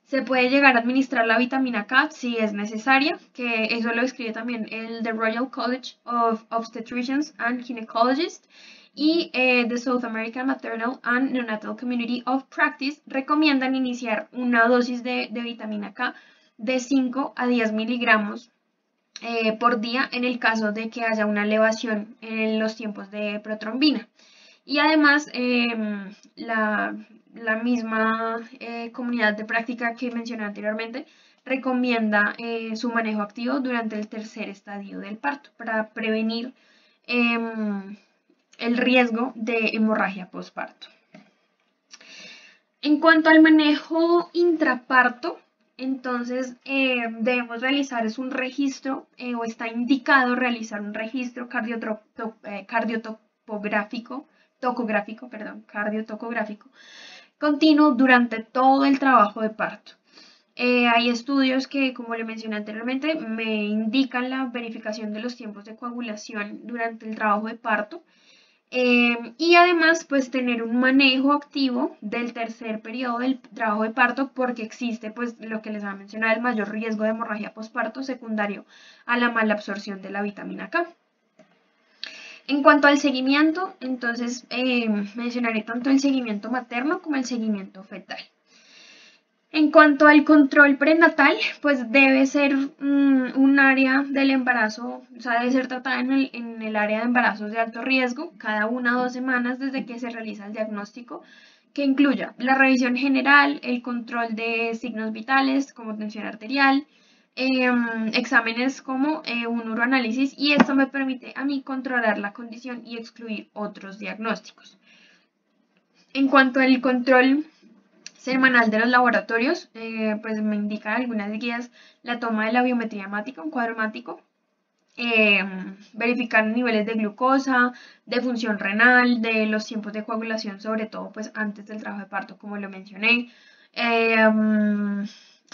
Se puede llegar a administrar la vitamina K si es necesaria, que eso lo describe también el The Royal College of Obstetricians and Gynecologists y the South American Maternal and Neonatal Community of Practice recomiendan iniciar una dosis de vitamina K de 5 a 10 miligramos por día en el caso de que haya una elevación en los tiempos de protrombina. Y además, la misma comunidad de práctica que mencioné anteriormente recomienda su manejo activo durante el tercer estadio del parto para prevenir el riesgo de hemorragia postparto. En cuanto al manejo intraparto, entonces debemos realizar un registro o está indicado realizar un registro cardiotocográfico continuo durante todo el trabajo de parto. Hay estudios que, como le mencioné anteriormente, me indican la verificación de los tiempos de coagulación durante el trabajo de parto. Y además, pues tener un manejo activo del tercer periodo del trabajo de parto porque existe, pues lo que les había mencionado, el mayor riesgo de hemorragia postparto secundario a la mala absorción de la vitamina K. En cuanto al seguimiento, entonces mencionaré tanto el seguimiento materno como el seguimiento fetal. En cuanto al control prenatal, pues debe ser un área del embarazo, o sea, debe ser tratada en el área de embarazos de alto riesgo, cada 1 o 2 semanas desde que se realiza el diagnóstico, que incluya la revisión general, el control de signos vitales como tensión arterial, exámenes como un uroanálisis, y esto me permite a mí controlar la condición y excluir otros diagnósticos. En cuanto al control semanal de los laboratorios, pues me indican algunas guías la toma de la biometría hemática, un cuadro hemático, verificar niveles de glucosa, de función renal, de los tiempos de coagulación, sobre todo pues antes del trabajo de parto, como lo mencioné,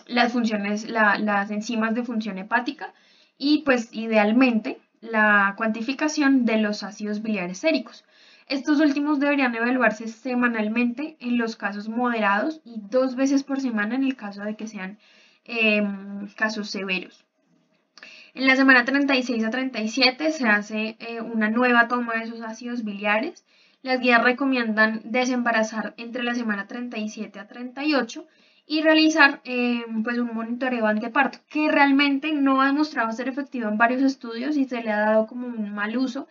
las funciones, las enzimas de función hepática y pues idealmente la cuantificación de los ácidos biliares séricos. Estos últimos deberían evaluarse semanalmente en los casos moderados y 2 veces por semana en el caso de que sean casos severos. En la semana 36 a 37 se hace una nueva toma de esos ácidos biliares. Las guías recomiendan desembarazar entre la semana 37 a 38 y realizar pues un monitoreo anteparto, que realmente no ha demostrado ser efectivo en varios estudios y se le ha dado como un mal uso,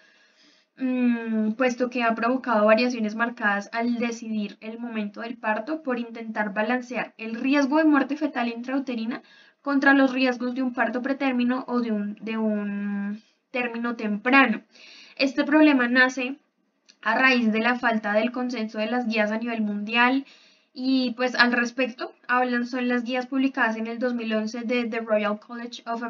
puesto que ha provocado variaciones marcadas al decidir el momento del parto por intentar balancear el riesgo de muerte fetal intrauterina contra los riesgos de un parto pretérmino o de un término temprano. Este problema nace a raíz de la falta del consenso de las guías a nivel mundial, y pues al respecto hablan son las guías publicadas en el 2011 de The Royal College of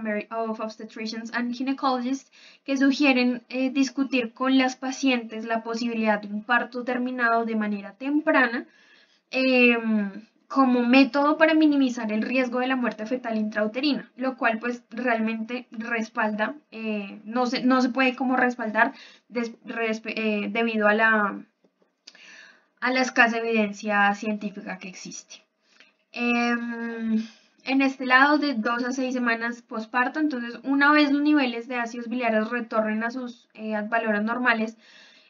Obstetricians and Gynecologists, que sugieren discutir con las pacientes la posibilidad de un parto terminado de manera temprana como método para minimizar el riesgo de la muerte fetal intrauterina, lo cual pues realmente respalda, no se puede como respaldar debido a la escasa evidencia científica que existe. En este lado, de 2 a 6 semanas posparto, entonces una vez los niveles de ácidos biliares retornen a sus valores normales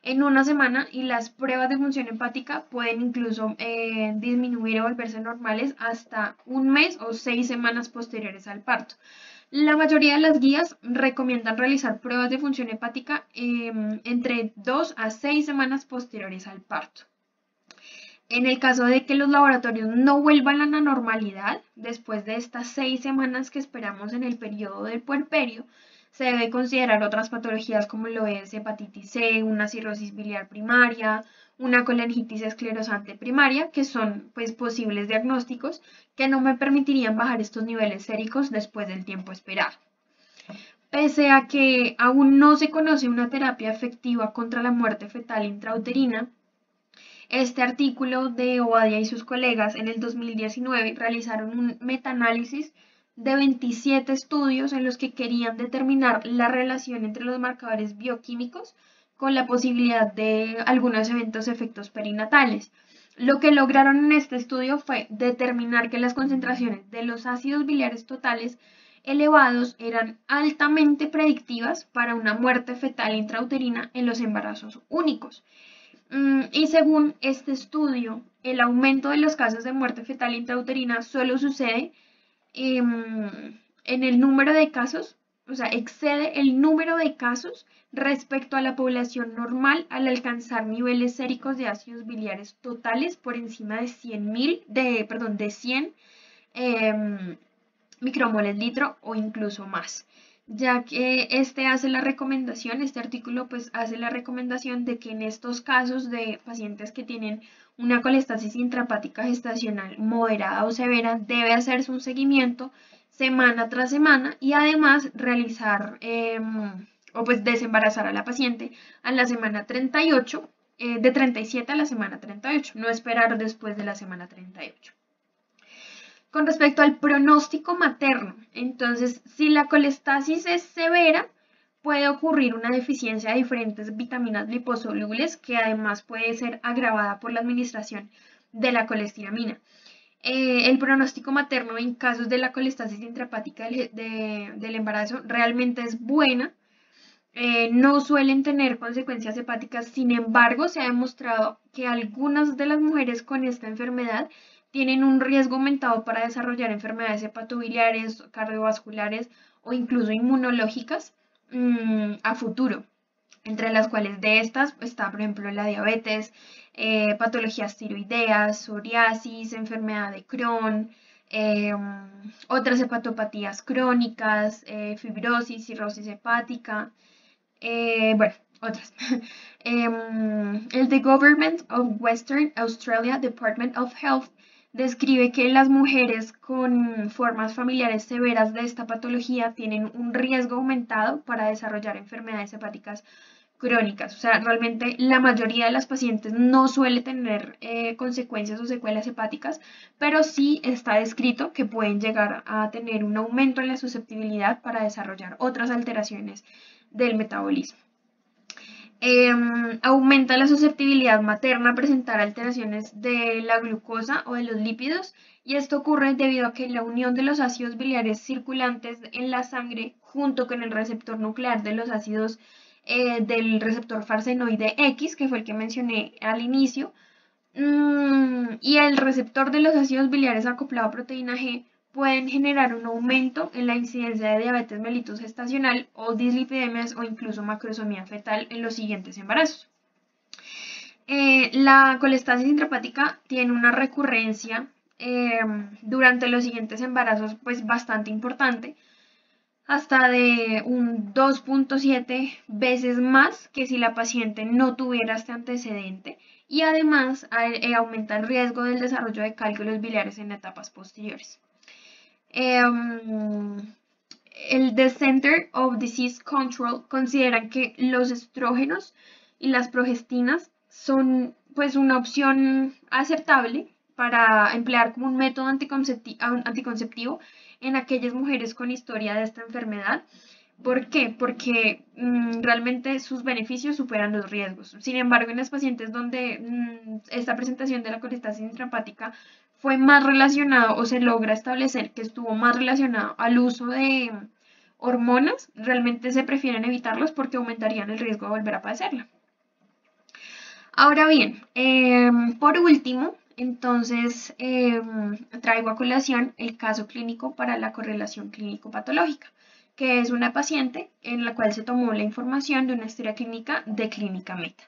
en una semana, y las pruebas de función hepática pueden incluso disminuir o volverse normales hasta un mes o 6 semanas posteriores al parto. La mayoría de las guías recomiendan realizar pruebas de función hepática entre 2 a 6 semanas posteriores al parto. En el caso de que los laboratorios no vuelvan a la normalidad después de estas 6 semanas que esperamos en el periodo del puerperio, se debe considerar otras patologías como lo es hepatitis C, una cirrosis biliar primaria, una colangitis esclerosante primaria, que son pues posibles diagnósticos que no me permitirían bajar estos niveles séricos después del tiempo esperado. Pese a que aún no se conoce una terapia efectiva contra la muerte fetal intrauterina, este artículo de Ovadia y sus colegas en el 2019 realizaron un metaanálisis de 27 estudios en los que querían determinar la relación entre los marcadores bioquímicos con la posibilidad de algunos efectos perinatales. Lo que lograron en este estudio fue determinar que las concentraciones de los ácidos biliares totales elevados eran altamente predictivas para una muerte fetal intrauterina en los embarazos únicos. Y según este estudio, el aumento de los casos de muerte fetal intrauterina solo sucede en el número de casos, o sea, excede el número de casos respecto a la población normal al alcanzar niveles séricos de ácidos biliares totales por encima de 100 micromoles litro o incluso más, ya que este artículo pues hace la recomendación de que en estos casos de pacientes que tienen una colestasis intrahepática gestacional moderada o severa, debe hacerse un seguimiento semana tras semana y además realizar o pues desembarazar a la paciente a la semana 38, de 37 a la semana 38, no esperar después de la semana 38. Con respecto al pronóstico materno, entonces, si la colestasis es severa, puede ocurrir una deficiencia de diferentes vitaminas liposolubles, que además puede ser agravada por la administración de la colestiramina. El pronóstico materno en casos de la colestasis intrahepática del embarazo realmente es buena. No suelen tener consecuencias hepáticas, sin embargo, se ha demostrado que algunas de las mujeres con esta enfermedad tienen un riesgo aumentado para desarrollar enfermedades hepatobiliares, cardiovasculares o incluso inmunológicas a futuro, entre las cuales de estas está, por ejemplo, la diabetes, patologías tiroideas, psoriasis, enfermedad de Crohn, otras hepatopatías crónicas, fibrosis, cirrosis hepática, bueno, otras. El The Government of Western Australia Department of Health describe que las mujeres con formas familiares severas de esta patología tienen un riesgo aumentado para desarrollar enfermedades hepáticas crónicas. O sea, realmente la mayoría de las pacientes no suele tener consecuencias o secuelas hepáticas, pero sí está descrito que pueden llegar a tener un aumento en la susceptibilidad para desarrollar otras alteraciones del metabolismo. Aumenta la susceptibilidad materna a presentar alteraciones de la glucosa o de los lípidos, y esto ocurre debido a que la unión de los ácidos biliares circulantes en la sangre junto con el receptor nuclear de los ácidos del receptor farsenoide X, que fue el que mencioné al inicio, y el receptor de los ácidos biliares acoplado a proteína G pueden generar un aumento en la incidencia de diabetes mellitus gestacional o dislipidemias o incluso macrosomía fetal en los siguientes embarazos. La colestasis intrahepática tiene una recurrencia durante los siguientes embarazos pues bastante importante, hasta de un 2.7 veces más que si la paciente no tuviera este antecedente, y además aumenta el riesgo del desarrollo de cálculos biliares en etapas posteriores. El The Center of Disease Control consideran que los estrógenos y las progestinas son pues una opción aceptable para emplear como un método anticonceptivo en aquellas mujeres con historia de esta enfermedad. ¿Por qué? Porque realmente sus beneficios superan los riesgos. Sin embargo, en las pacientes donde esta presentación de la colestasis intrahepática fue más relacionado o se logra establecer que estuvo más relacionado al uso de hormonas, realmente se prefieren evitarlos porque aumentarían el riesgo de volver a padecerla. Ahora bien, por último, entonces traigo a colación el caso clínico para la correlación clínico-patológica, que es una paciente en la cual se tomó la información de una historia clínica de Clínica Meta.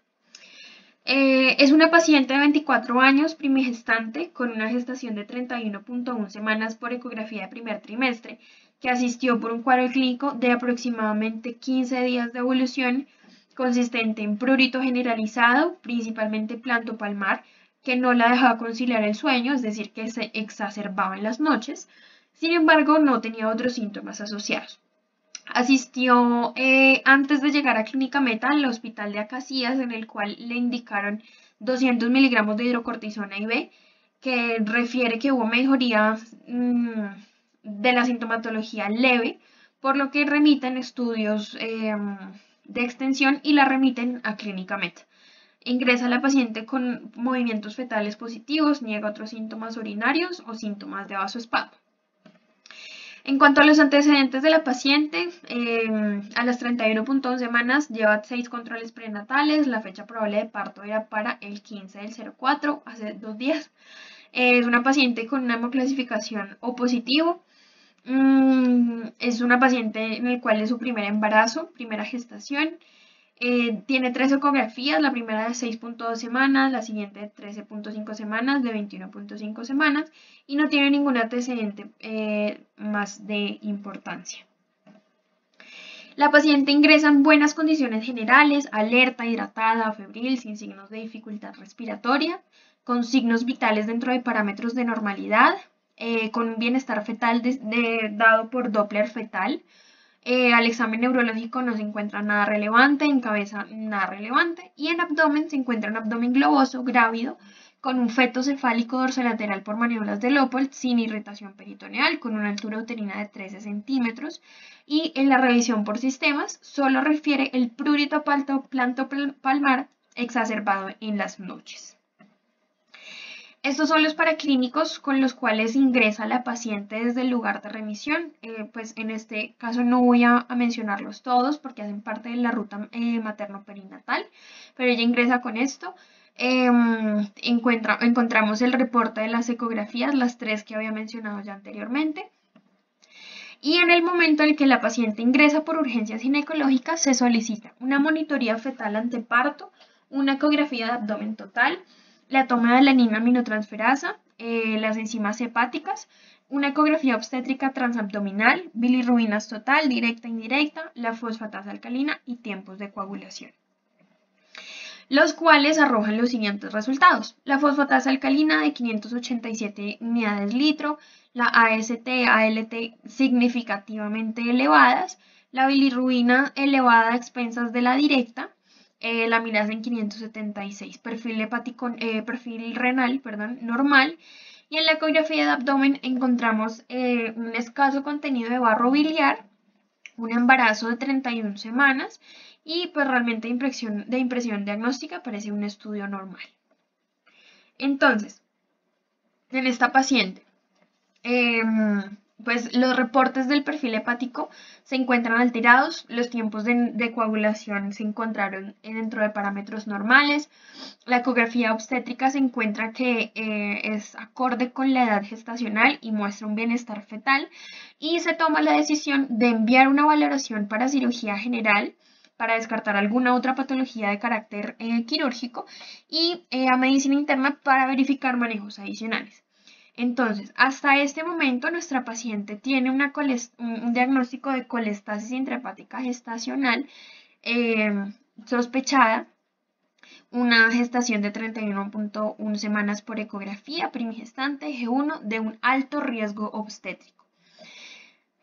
Es una paciente de 24 años, primigestante, con una gestación de 31.1 semanas por ecografía de primer trimestre, que asistió por un cuadro clínico de aproximadamente 15 días de evolución, consistente en prurito generalizado, principalmente plantopalmar, que no la dejaba conciliar el sueño, es decir, que se exacerbaba en las noches. Sin embargo, no tenía otros síntomas asociados. Asistió antes de llegar a Clínica Meta al hospital de Acacías, en el cual le indicaron 200 miligramos de hidrocortisona IV, que refiere que hubo mejoría de la sintomatología leve, por lo que remiten estudios de extensión y la remiten a Clínica Meta. Ingresa la paciente con movimientos fetales positivos, niega otros síntomas urinarios o síntomas de vasoespasmo. En cuanto a los antecedentes de la paciente, a las 31.1 semanas lleva 6 controles prenatales, la fecha probable de parto era para el 15 del 04, hace 2 días. Es una paciente con una hemoclasificación O positivo. Es una paciente en la cual es su primer embarazo, primera gestación. Tiene 3 ecografías, la primera de 6.2 semanas, la siguiente de 13.5 semanas, de 21.5 semanas, y no tiene ningún antecedente más de importancia. La paciente ingresa en buenas condiciones generales, alerta, hidratada, febril, sin signos de dificultad respiratoria, con signos vitales dentro de parámetros de normalidad, con un bienestar fetal dado por Doppler fetal. Al examen neurológico no se encuentra nada relevante, en cabeza nada relevante, y en abdomen se encuentra un abdomen globoso, grávido, con un feto cefálico dorsolateral por maniobras de Loppold, sin irritación peritoneal, con una altura uterina de 13 centímetros, y en la revisión por sistemas solo refiere el prurito plantopalmar exacerbado en las noches. Estos son los paraclínicos con los cuales ingresa la paciente desde el lugar de remisión. Pues en este caso no voy a mencionarlos todos porque hacen parte de la ruta materno-perinatal, pero ella ingresa con esto. Encontramos el reporte de las ecografías, las 3 que había mencionado ya anteriormente. Y en el momento en el que la paciente ingresa por urgencias ginecológicas, se solicita una monitoría fetal anteparto, una ecografía de abdomen total, la toma de alanina aminotransferasa, las enzimas hepáticas, una ecografía obstétrica transabdominal, bilirrubinas total, directa, indirecta, la fosfatasa alcalina y tiempos de coagulación, los cuales arrojan los siguientes resultados. La fosfatasa alcalina de 587 unidades litro, la AST, ALT significativamente elevadas, la bilirrubina elevada a expensas de la directa, la amilasa en 576, perfil renal, normal, y en la ecografía de abdomen encontramos un escaso contenido de barro biliar, un embarazo de 31 semanas y pues realmente de impresión diagnóstica parece un estudio normal. Entonces, en esta paciente, pues los reportes del perfil hepático se encuentran alterados, los tiempos de coagulación se encontraron dentro de parámetros normales, la ecografía obstétrica se encuentra que es acorde con la edad gestacional y muestra un bienestar fetal, y se toma la decisión de enviar una valoración para cirugía general para descartar alguna otra patología de carácter quirúrgico y a medicina interna para verificar manejos adicionales. Entonces, hasta este momento nuestra paciente tiene un diagnóstico de colestasis intrahepática gestacional sospechada, una gestación de 31.1 semanas por ecografía, primigestante, G1, de un alto riesgo obstétrico.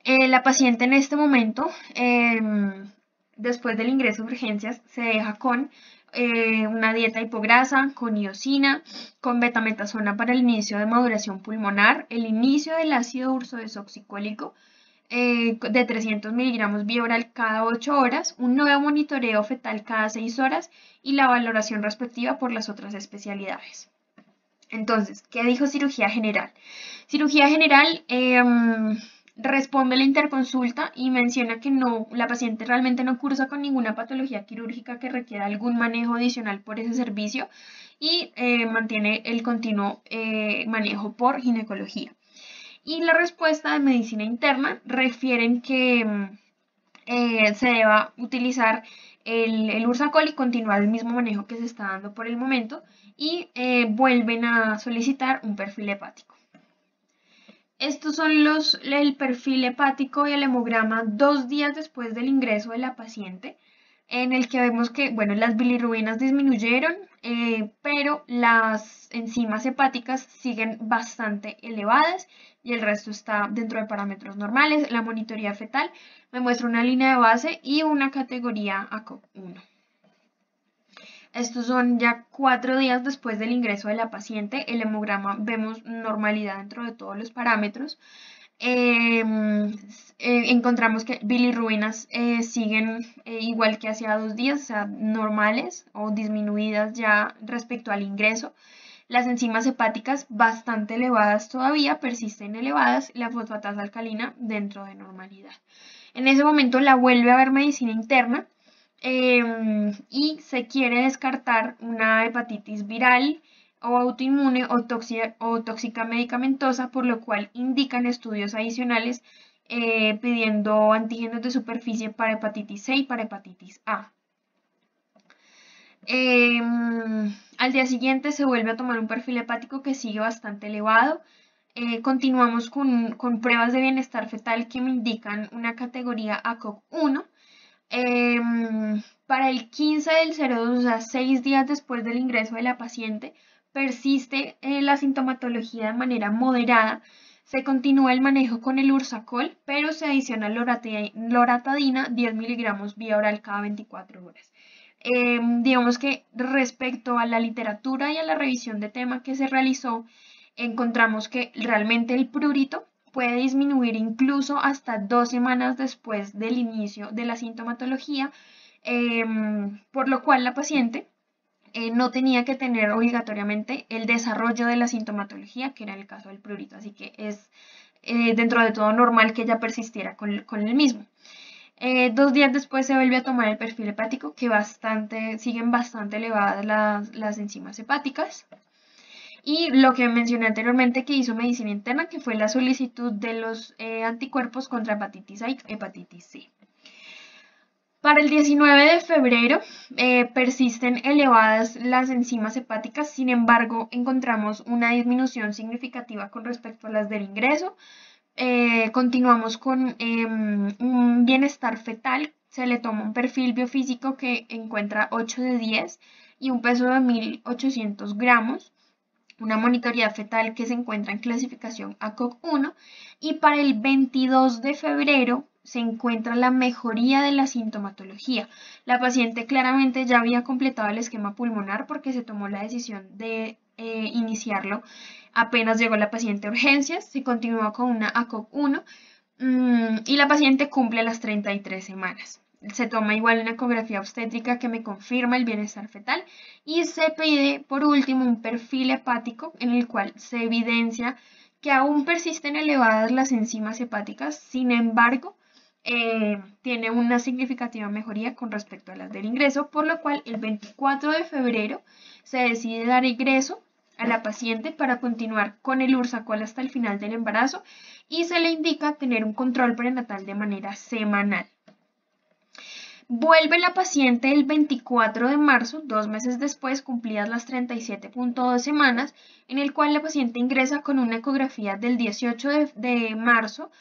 La paciente en este momento, después del ingreso de urgencias, se deja con una dieta hipograsa, con iosina, con betametasona para el inicio de maduración pulmonar, el inicio del ácido ursodesoxicólico de 300 miligramos vía oral cada 8 horas, un nuevo monitoreo fetal cada 6 horas y la valoración respectiva por las otras especialidades. Entonces, ¿qué dijo cirugía general? Cirugía general responde a la interconsulta y menciona que la paciente realmente no cursa con ninguna patología quirúrgica que requiera algún manejo adicional por ese servicio y mantiene el continuo manejo por ginecología. Y la respuesta de medicina interna refieren que se deba utilizar el Ursacol y continuar el mismo manejo que se está dando por el momento, y vuelven a solicitar un perfil hepático. Estos son el perfil hepático y el hemograma 2 días después del ingreso de la paciente, en el que vemos que, bueno, las bilirrubinas disminuyeron, pero las enzimas hepáticas siguen bastante elevadas y el resto está dentro de parámetros normales. La monitoría fetal me muestra una línea de base y una categoría ACOG1. Estos son ya 4 días después del ingreso de la paciente. El hemograma vemos normalidad dentro de todos los parámetros. Encontramos que bilirrubinas siguen igual que hacía 2 días, o sea, normales o disminuidas ya respecto al ingreso. Las enzimas hepáticas bastante elevadas todavía, persisten elevadas, la fosfatasa alcalina dentro de normalidad. En ese momento la vuelve a ver medicina interna y se quiere descartar una hepatitis viral o autoinmune o tóxica medicamentosa, por lo cual indican estudios adicionales pidiendo antígenos de superficie para hepatitis C y para hepatitis A. Al día siguiente se vuelve a tomar un perfil hepático que sigue bastante elevado. Continuamos con pruebas de bienestar fetal que me indican una categoría ACOG1. Para el 15 del 02, o sea, 6 días después del ingreso de la paciente, persiste la sintomatología de manera moderada. Se continúa el manejo con el Ursacol, pero se adiciona loratadina 10 miligramos vía oral cada 24 horas. Digamos que respecto a la literatura y a la revisión de tema que se realizó, encontramos que realmente el prurito puede disminuir incluso hasta 2 semanas después del inicio de la sintomatología, por lo cual la paciente no tenía que tener obligatoriamente el desarrollo de la sintomatología, que era el caso del prurito, así que es dentro de todo normal que ella persistiera con el mismo. 2 días después se vuelve a tomar el perfil hepático, que siguen bastante elevadas las enzimas hepáticas. Y lo que mencioné anteriormente que hizo medicina interna, que fue la solicitud de los anticuerpos contra hepatitis A y hepatitis C. Para el 19 de febrero persisten elevadas las enzimas hepáticas, sin embargo encontramos una disminución significativa con respecto a las del ingreso. Continuamos con un bienestar fetal, se le toma un perfil biofísico que encuentra 8 de 10 y un peso de 1800 gramos, una monitoría fetal que se encuentra en clasificación ACOG-1, y para el 22 de febrero se encuentra la mejoría de la sintomatología. La paciente claramente ya había completado el esquema pulmonar porque se tomó la decisión de iniciarlo apenas llegó la paciente a urgencias, se continuó con una ACOG-1 y la paciente cumple las 33 semanas. Se toma igual una ecografía obstétrica que me confirma el bienestar fetal y se pide por último un perfil hepático en el cual se evidencia que aún persisten elevadas las enzimas hepáticas, sin embargo, tiene una significativa mejoría con respecto a las del ingreso, por lo cual el 24 de febrero se decide dar ingreso a la paciente para continuar con el Ursacol hasta el final del embarazo y se le indica tener un control prenatal de manera semanal. Vuelve la paciente el 24 de marzo, 2 meses después, cumplidas las 37.2 semanas, en el cual la paciente ingresa con una ecografía del 18 de marzo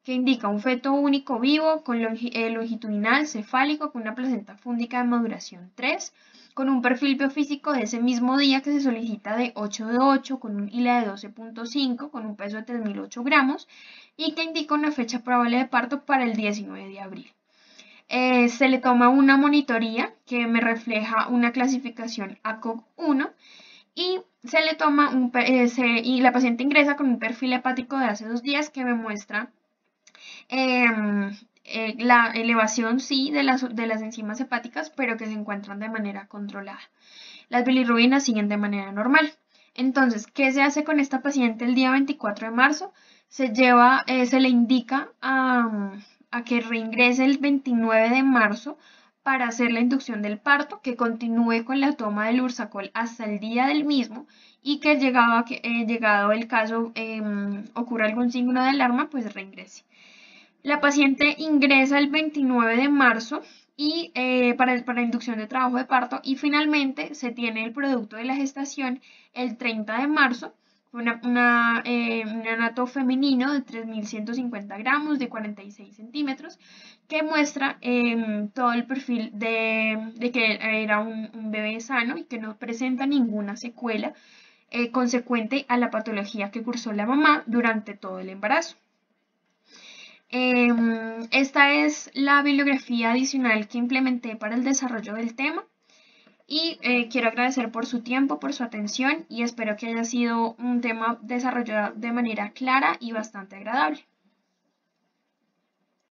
que indica un feto único vivo con longitudinal cefálico con una placenta fúndica de maduración 3, con un perfil biofísico de ese mismo día que se solicita de 8 de 8, con un ILA de 12.5, con un peso de 3008 gramos y que indica una fecha probable de parto para el 19 de abril. Se le toma una monitoría que me refleja una clasificación ACOG-1 y se le toma y la paciente ingresa con un perfil hepático de hace 2 días que me muestra la elevación sí de las enzimas hepáticas, pero que se encuentran de manera controlada. Las bilirrubinas siguen de manera normal. Entonces, ¿qué se hace con esta paciente el día 24 de marzo? Se le indica a que reingrese el 29 de marzo para hacer la inducción del parto, que continúe con la toma del Ursacol hasta el día del mismo y que llegado el caso ocurra algún signo de alarma, pues reingrese. La paciente ingresa el 29 de marzo y para inducción de trabajo de parto y finalmente se tiene el producto de la gestación el 30 de marzo, un neonato femenino de 3.150 gramos de 46 centímetros que muestra todo el perfil de que era un bebé sano y que no presenta ninguna secuela consecuente a la patología que cursó la mamá durante todo el embarazo. Esta es la bibliografía adicional que implementé para el desarrollo del tema y quiero agradecer por su tiempo, por su atención y espero que haya sido un tema desarrollado de manera clara y bastante agradable.